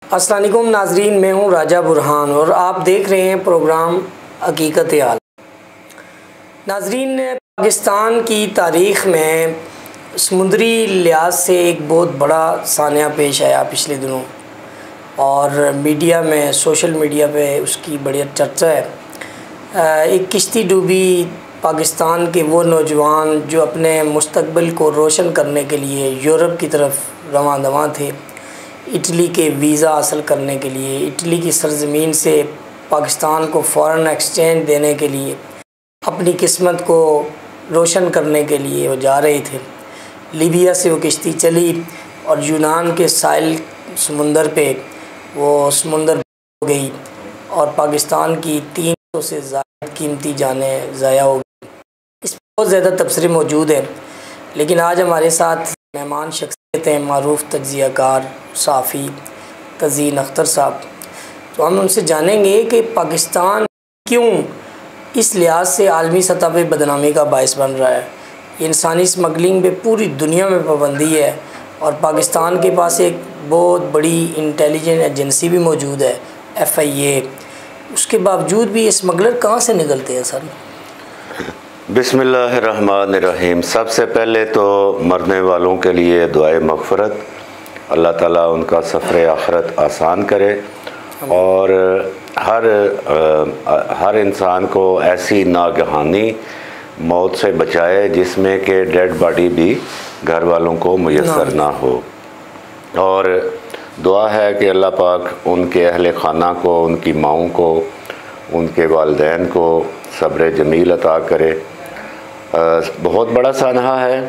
अस्सलाम वालेकुम नाजरीन, मैं हूं राजा बुरहान और आप देख रहे हैं प्रोग्राम हकीकत-ए-आलम। नाजरीन, पाकिस्तान की तारीख़ में समुद्री लिहाज से एक बहुत बड़ा सानिया पेश आया पिछले दिनों और मीडिया में, सोशल मीडिया पे उसकी बड़ी चर्चा है। एक किश्ती डूबी, पाकिस्तान के वो नौजवान जो अपने मुस्तकबिल को रोशन करने के लिए यूरोप की तरफ रवां दवां थे, इटली के वीज़ा हासिल करने के लिए, इटली की सरज़मीन से पाकिस्तान को फ़ॉरेन एक्सचेंज देने के लिए, अपनी किस्मत को रोशन करने के लिए वो जा रहे थे। लीबिया से वो किश्ती चली और यूनान के साहिल समुंदर पे वो समुंदर हो गई और पाकिस्तान की 300 से ज़्यादा कीमती जानें ज़ाया हो गई। इस पर बहुत ज़्यादा तबसरे मौजूद हैं, लेकिन आज हमारे साथ मेहमान शख्सियत हैं, मारूफ़ तज्ज़ियाकार सहाफ़ी तज़ीन अख्तर साहब। तो हम उनसे जानेंगे कि पाकिस्तान क्यों इस लिहाज से आलमी सतह पे बदनामी का बायस बन रहा है। इंसानी स्मगलिंग पे पूरी दुनिया में पाबंदी है और पाकिस्तान के पास एक बहुत बड़ी इंटेलिजेंस एजेंसी भी मौजूद है, FIA। उसके बावजूद भी ये स्मगलर कहाँ से निकलते हैं सर? बिस्मिल्लाहिर्रहमानिर्रहीम। सबसे पहले तो मरने वालों के लिए दुआए मग़फ़िरत, अल्लाह ताला उनका सफ़र आखिरत आसान करे और हर इंसान को ऐसी नागहानी मौत से बचाए जिसमें कि डेड बॉडी भी घर वालों को मुयस्सर ना हो। और दुआ है कि अल्लाह पाक उनके अहले खाना को, उनकी माओं को, उनके वालिदैन को सब्र जमील अता करे। बहुत बड़ा सानहा है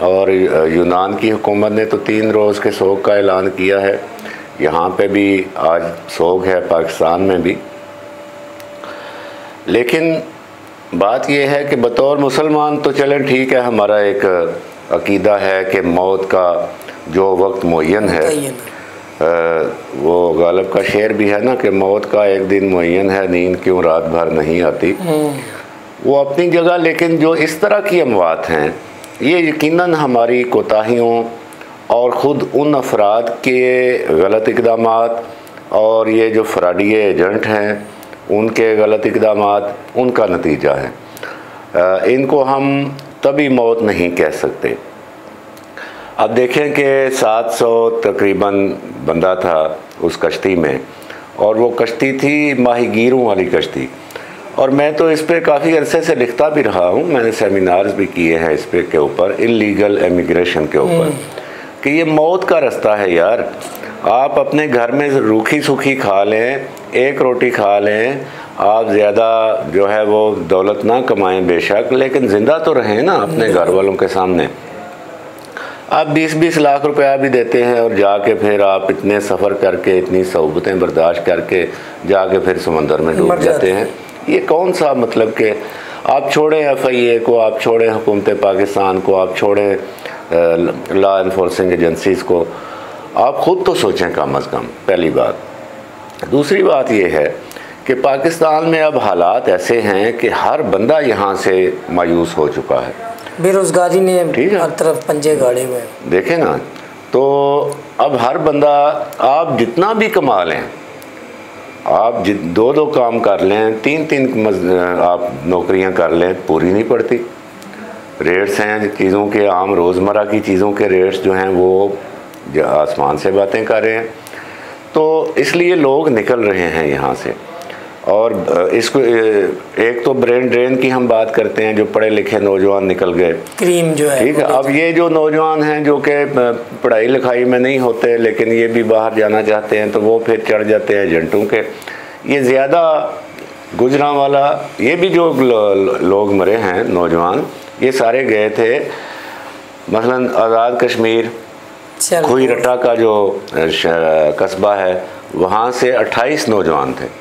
और यूनान की हुकूमत ने तो 3 रोज़ के सोग का ऐलान किया है। यहाँ पे भी आज सोग है, पाकिस्तान में भी। लेकिन बात यह है कि बतौर मुसलमान तो चलें ठीक है, हमारा एक अकीदा है कि मौत का जो वक्त मुअय्यन है, वो गालिब का शेर भी है ना कि मौत का एक दिन मुअय्यन है, नींद क्यों रात भर नहीं आती। वो अपनी जगह, लेकिन जो इस तरह की अमवात हैं ये यकीनन हमारी कोताहियों और ख़ुद उन अफराद के गलत इक़दामात और ये जो फ्रॉडी एजेंट हैं उनके गलत इक़दामात, उनका नतीजा है। इनको हम तभी मौत नहीं कह सकते। अब देखें कि 700 तकरीबन बंदा था उस कश्ती में और वो कश्ती थी माहीगीरों वाली कश्ती। और मैं तो इस पर काफ़ी अरसे से लिखता भी रहा हूँ, मैंने सेमिनार्स भी किए हैं इस पे के ऊपर, इल्लीगल इमिग्रेशन के ऊपर, कि ये मौत का रास्ता है यार। आप अपने घर में रूखी सूखी खा लें, एक रोटी खा लें, आप ज़्यादा जो है वो दौलत ना कमाएं बेशक, लेकिन ज़िंदा तो रहें ना अपने घर वालों के सामने। आप 20-20 लाख रुपया भी देते हैं और जाके फिर आप इतने सफ़र करके, इतनी सहूलतें बर्दाश्त करके जाके फिर समंदर में डूब जाते हैं। ये कौन सा मतलब कि आप छोड़ें FIA को, आप छोड़ें हुकूमत पाकिस्तान को, आप छोड़ें लॉ इन्फोर्सिंग एजेंसीज़ को, आप ख़ुद तो सोचें कम अज़ कम, पहली बात। दूसरी बात ये है कि पाकिस्तान में अब हालात ऐसे हैं कि हर बंदा यहाँ से मायूस हो चुका है। बेरोज़गारी ने हर तरफ पंजे गाड़े हुए हैं, देखें ना। तो अब हर बंदा, आप जितना भी कमा लें, आप 2-2 काम कर लें, 3-3 आप नौकरियां कर लें, पूरी नहीं पड़ती। रेट्स हैं चीज़ों के, आम रोज़मर्रा की चीज़ों के रेट्स जो हैं वो आसमान से बातें कर रहे हैं। तो इसलिए लोग निकल रहे हैं यहाँ से। और इसको एक तो ब्रेन ड्रेन की हम बात करते हैं, जो पढ़े लिखे नौजवान निकल गए, क्रीम जो है, ठीक है। अब ये जो नौजवान हैं जो कि पढ़ाई लिखाई में नहीं होते लेकिन ये भी बाहर जाना चाहते हैं, तो वो फिर चढ़ जाते हैं एजेंटों के। ये ज़्यादा गुजरांवाला, ये भी जो लोग मरे हैं नौजवान, ये सारे गए थे मसलन आज़ाद कश्मीर, खुई रट्टा का जो कस्बा है, वहाँ से 28 नौजवान थे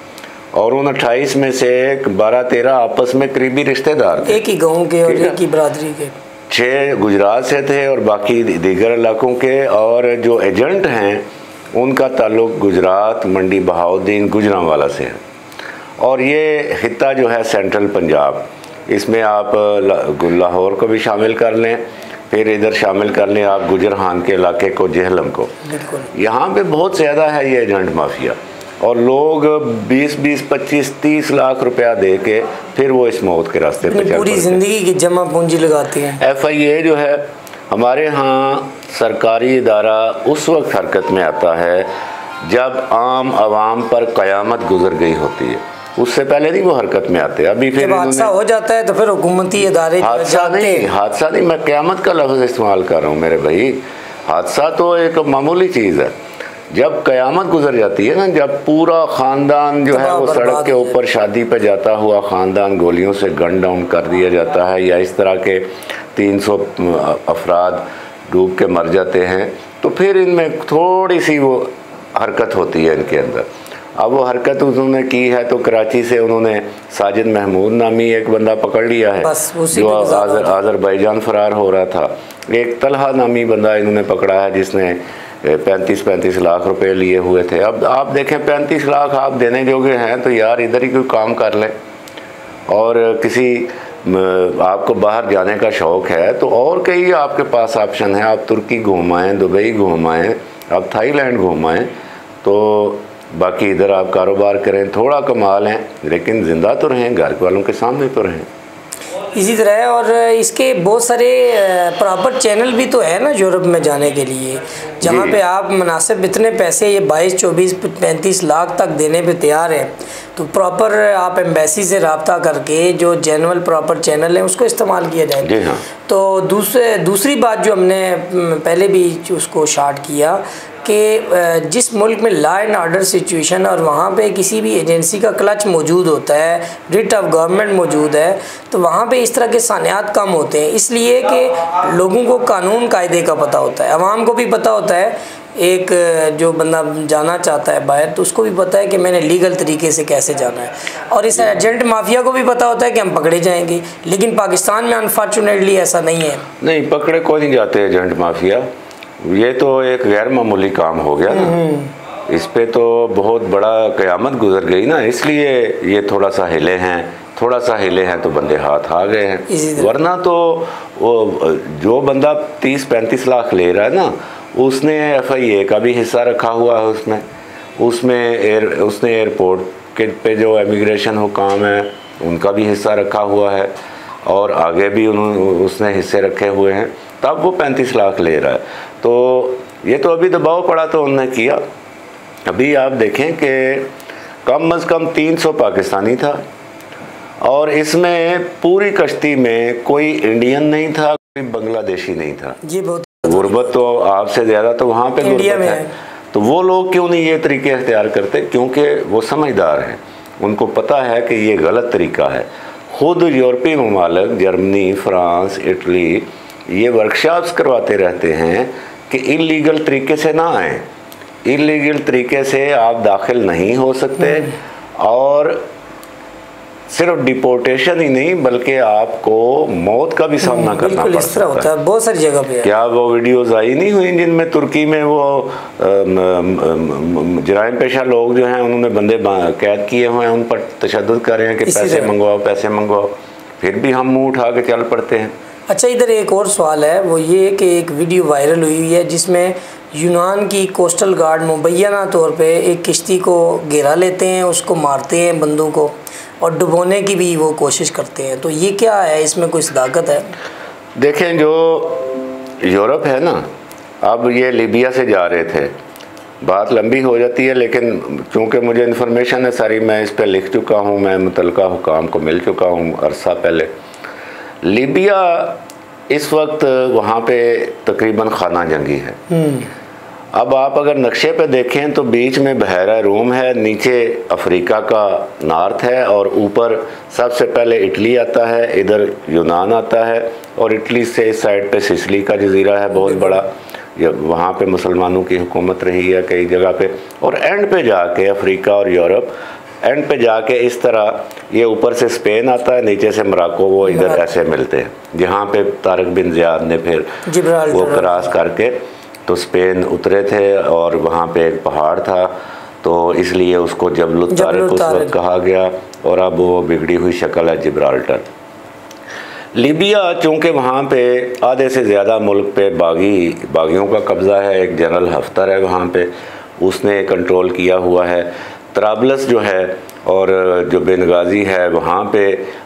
और उन 28 में से 12-13 आपस में करीबी रिश्तेदार थे, एक ही गांव के और एक ही बरादरी के। 6 गुजरात से थे और बाकी दीगर इलाकों के। और जो एजेंट हैं उनका ताल्लुक गुजरात, मंडी बहाउद्दीन, गुजरांवाला से है। और ये खित्ता जो है सेंट्रल पंजाब, इसमें आप लाहौर को भी शामिल कर लें, फिर इधर शामिल कर लें आप गुजरहान के इलाके को, जेहलम को। यहाँ पे बहुत ज़्यादा है ये एजेंट माफिया, और लोग 20-20, 25, 30 लाख रुपया दे के फिर वो इस मौत के रास्ते पे पूरी ज़िंदगी की जमा पूंजी लगाती हैं। FIA जो है हमारे यहाँ सरकारी इदारा उस वक्त हरकत में आता है जब आम आवाम पर क़यामत गुजर गई होती है, उससे पहले नहीं वो हरकत में आते। अभी फिर हादसा हो जाता है तो फिर हुकूमती इदारे हादसा नहीं, मैं क़यामत का लफ्ज़ इस्तेमाल कर रहा हूँ मेरे भाई। हादसा तो एक मामूली चीज़ है, जब क़यामत गुजर जाती है ना, जब पूरा ख़ानदान जो है वो सड़क के ऊपर शादी पे जाता हुआ ख़ानदान गोलियों से गन डाउन कर दिया जाता है, या इस तरह के 300 अफराद डूब के मर जाते हैं, तो फिर इनमें थोड़ी सी वो हरकत होती है इनके अंदर। अब वो हरकत उन्होंने की है तो कराची से उन्होंने साजिद महमूद नामी एक बंदा पकड़ लिया है जो आज़रबाईजान फ़रार हो रहा था। एक तलहा नामी बंदा इन्होंने पकड़ा है जिसने 35 लाख रुपए लिए हुए थे। अब आप देखें 35 लाख आप देने जोगे हैं तो यार इधर ही कोई काम कर लें, और किसी आपको बाहर जाने का शौक़ है तो और कई आपके पास ऑप्शन है। आप तुर्की घूमाएँ, दुबई घूमाएँ, आप थाईलैंड घूमाएँ, तो बाकी इधर आप कारोबार करें, थोड़ा कमा लें, लेकिन ज़िंदा तो रहें, घर वालों के सामने तो रहें। इसी तरह और इसके बहुत सारे प्रॉपर चैनल भी तो है ना यूरोप में जाने के लिए, जहाँ पे आप मुनासिब इतने पैसे ये 22, 24, 35 लाख तक देने पे तैयार हैं, तो प्रॉपर आप एम्बेसी से रब्ता करके जो जेनुअल प्रॉपर चैनल है उसको इस्तेमाल किया जाए। हाँ। तो दूसरी बात जो हमने पहले भी उसको शार्ट किया कि जिस मुल्क में लॉ एंड ऑर्डर सिचुएशन और वहाँ पे किसी भी एजेंसी का क्लच मौजूद होता है, रिट ऑफ गवर्नमेंट मौजूद है, तो वहाँ पे इस तरह के सानियात कम होते हैं, इसलिए कि लोगों को कानून कायदे का पता होता है, आवाम को भी पता होता है। एक जो बंदा जाना चाहता है बाहर तो उसको भी पता है कि मैंने लीगल तरीके से कैसे जाना है, और इस एजेंट माफिया को भी पता होता है कि हम पकड़े जाएंगे। लेकिन पाकिस्तान में अनफॉर्चुनेटली ऐसा नहीं है। नहीं, पकड़े कोई नहीं जाते एजेंट माफिया, ये तो एक गैर मामूली काम हो गया ना, इस पे तो बहुत बड़ा क़यामत गुजर गई ना, इसलिए ये थोड़ा सा हिले हैं तो बंदे हाथ आ गए हैं। वरना तो वो जो बंदा 30-35 लाख ले रहा है ना, उसने FIA का भी हिस्सा रखा हुआ है, उसने एयरपोर्ट के पे जो इमिग्रेशन हुकाम है उनका भी हिस्सा रखा हुआ है, और आगे भी उसने हिस्से रखे हुए हैं, तब वो 35 लाख ले रहा है। तो ये तो अभी दबाव पड़ा तो उन्होंने किया। अभी आप देखें कि कम अज़ कम 300 पाकिस्तानी था, और इसमें पूरी कश्ती में कोई इंडियन नहीं था, कोई बांग्लादेशी नहीं था। ये बहुत गुर्बत तो आपसे ज़्यादा तो वहाँ पे गुर्बत है। तो वो लोग क्यों नहीं ये तरीके अख्तियार करते? क्योंकि वो समझदार हैं, उनको पता है कि ये गलत तरीका है। ख़ुद यूरोपीय ममालिक जर्मनी, फ्रांस, इटली ये वर्कशॉप्स करवाते रहते हैं कि इलीगल तरीके से ना आएँ, इलीगल तरीके से आप दाखिल नहीं हो सकते, और सिर्फ डिपोर्टेशन ही नहीं बल्कि आपको मौत का भी सामना करना पड़ सकता है। बहुत सारी जगह पे क्या वो वीडियोस आई नहीं हुई जिनमें तुर्की में वो जराइम पेशा लोग जो हैं उन्होंने बंदे कैद किए हुए हैं, उन पर तशद्दुद कर रहे हैं कि पैसे मंगवाओ, फिर भी हम मुँह उठा के चल पड़ते हैं। अच्छा, इधर एक और सवाल है, वो ये कि एक वीडियो वायरल हुई है जिसमें यूनान की कोस्टल गार्ड मुबैना तौर पे एक किश्ती को घेरा लेते हैं, उसको मारते हैं बंदूक को, और डुबोने की भी वो कोशिश करते हैं। तो ये क्या है, इसमें कोई सदाकत है? देखें, जो यूरोप है ना, अब ये लीबिया से जा रहे थे, बात लंबी हो जाती है, लेकिन चूँकि मुझे इन्फॉर्मेशन है सारी, मैं इस पर लिख चुका हूँ, मैं मुतलका हुकाम को मिल चुका हूँ अरसा पहले। लीबिया इस वक्त वहाँ पे तकरीबन खाना जंगी है। अब आप अगर नक्शे पे देखें तो बीच में बहरा रूम है, नीचे अफ्रीका का नॉर्थ है, और ऊपर सबसे पहले इटली आता है, इधर यूनान आता है, और इटली से इस साइड पे सिसिली का जजीरा है बहुत बड़ा, वहाँ पे मुसलमानों की हुकूमत रही है कई जगह पे, और एंड पे जाके अफ्रीका और यूरोप, एंड पे जाके इस तरह ये ऊपर से स्पेन आता है, नीचे से मोरक्को, वो इधर ऐसे मिलते हैं, जहाँ पे तारिक बिन ज़ियाद ने फिर वो क्रॉस करके तो स्पेन उतरे थे, और वहाँ पे एक पहाड़ था, तो इसलिए उसको जबल तारिक उस वक्त कहा गया, और अब वो बिगड़ी हुई शक्ल है जिब्राल्टर। लीबिया चूँकि वहाँ पे आधे से ज़्यादा मुल्क पे बागियों का कब्ज़ा है, एक जनरल हफ्तर है वहाँ पे, उसने कंट्रोल किया हुआ है। तराबलस जो है और जो बेनगाज़ी है वहाँ पे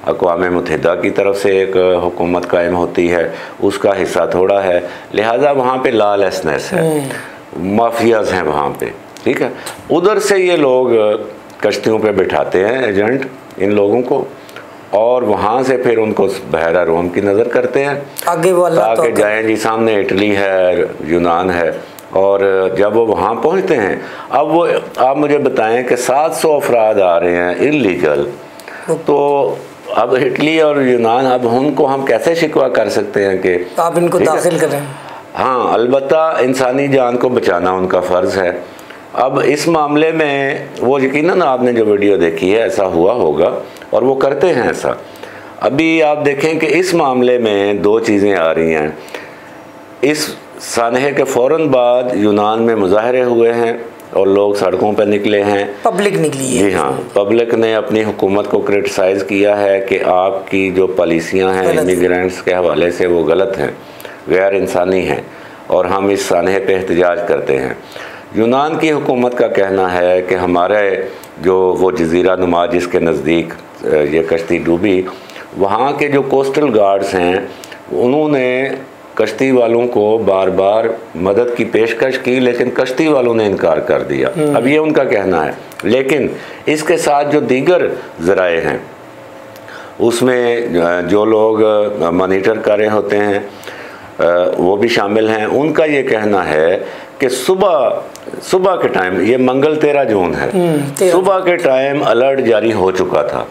अक़वाम मुत्तहिदा की तरफ से एक हुकूमत कायम होती है, उसका हिस्सा थोड़ा है, लिहाजा वहाँ पे लॉलेसनेस है, माफियाज़ हैं वहाँ पे, ठीक है। उधर से ये लोग कश्तियों पे बिठाते हैं एजेंट इन लोगों को, और वहाँ से फिर उनको बहरा रोम की नज़र करते हैं आगे वाला ताकि जाएँ जी, सामने इटली है, यूनान है, और जब वो वहाँ पहुँचते हैं, अब वो आप मुझे बताएं कि 700 अफराद आ रहे हैं इल्लीगल, तो अब इटली और यूनान, अब उनको हम कैसे शिकवा कर सकते हैं कि आप इनको दाखिल करें? हाँ, अलबत्ता इंसानी जान को बचाना उनका फ़र्ज़ है। अब इस मामले में वो यकीनन आपने जो वीडियो देखी है ऐसा हुआ होगा और वो करते हैं ऐसा। अभी आप देखें कि इस मामले में दो चीज़ें आ रही हैं। इस सानहे के फ़ौरन बाद यूनान में मुजाहरे हुए हैं और लोग सड़कों पर निकले हैं, पब्लिक निकली है। जी हाँ, पब्लिक ने अपनी हुकूमत को क्रिटिसाइज़ किया है कि आपकी जो पॉलिसियाँ हैं इमिग्रेंट्स के हवाले से वो गलत हैं, गैर इंसानी हैं, और हम इस सानहे पे एहतजाज करते हैं। यूनान की हुकूमत का कहना है कि हमारे जो वो जज़ीरा नुमा जिसके नज़दीक ये कश्ती डूबी, वहाँ के जो कोस्टल गार्ड्स हैं उन्होंने कश्ती वालों को बार बार मदद की पेशकश की, लेकिन कश्ती वालों ने इनकार कर दिया। अब ये उनका कहना है, लेकिन इसके साथ जो दीगर ज़राए हैं उसमें जो लोग मॉनिटर कर रहे होते हैं वो भी शामिल हैं। उनका ये कहना है कि सुबह के टाइम, ये मंगल 13 जून है, सुबह के टाइम अलर्ट जारी हो चुका था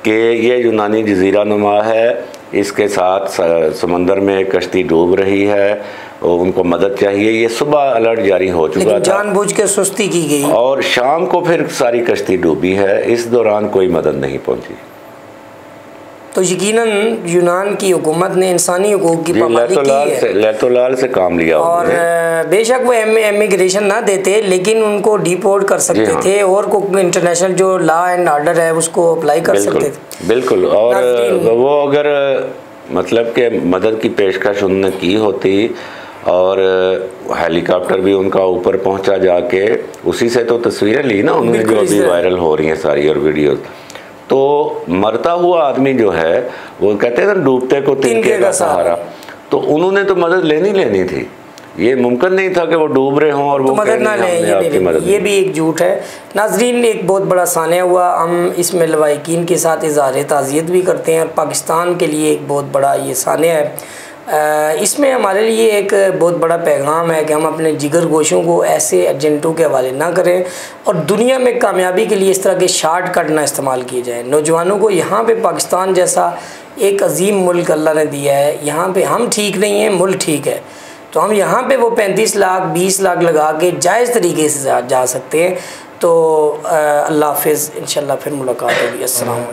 कि ये यूनानी जज़ीरा नुमा है, इसके साथ समंदर में कश्ती डूब रही है और उनको मदद चाहिए। ये सुबह अलर्ट जारी हो चुका था, जानबूझ के सुस्ती की गई, और शाम को फिर सारी कश्ती डूबी है। इस दौरान कोई मदद नहीं पहुंची। तो यकीनन यूनान की हुकूमत ने इंसानी हुकूक की पाबंदी की है, लैतोलाल से काम लिया, और बेशक वो इमिग्रेशन ना देते लेकिन उनको डिपोर्ट कर सकते थे और इंटरनेशनल जो लॉ एंड ऑर्डर है उसको अप्लाई कर सकते थे। बिल्कुल, और वो अगर मतलब के मदद की पेशकश उन्होंने की होती और हेलीकॉप्टर भी उनका ऊपर पहुंचा जाके, उसी से तो तस्वीरें ली ना उन्होंने जो अभी वायरल हो रही हैं सारी और वीडियोस, तो मरता हुआ आदमी जो है वो कहते हैं ना डूबते को तिनके का सहारा, तो उन्होंने तो मदद लेनी थी। ये मुमकिन नहीं था कि वो डूब रहे हों और वो मदद ना लें, ये भी एक झूठ है। नाजरीन, एक बहुत बड़ा सानिया हुआ, हम इसमें लवाहिकीन के साथ इज़हार ताज़ियत भी करते हैं और पाकिस्तान के लिए एक बहुत बड़ा ये सानिया है। इसमें हमारे लिए एक बहुत बड़ा पैगाम है कि हम अपने जिगर गोशों को ऐसे एजेंटों के हवाले ना करें और दुनिया में कामयाबी के लिए इस तरह के शॉर्टकट ना इस्तेमाल किए जाएँ। नौजवानों को यहाँ पे पाकिस्तान जैसा एक अजीम मुल्क अल्लाह ने दिया है, यहाँ पे हम ठीक नहीं हैं, मुल्क ठीक है, तो हम यहाँ पे वो 35 लाख 20 लाख लगा के जायज़ तरीके से जा सकते हैं। तो अल्लाह हाफ़िज़, इंशाअल्लाह फिर मुलाकात होगी। अस्सलाम।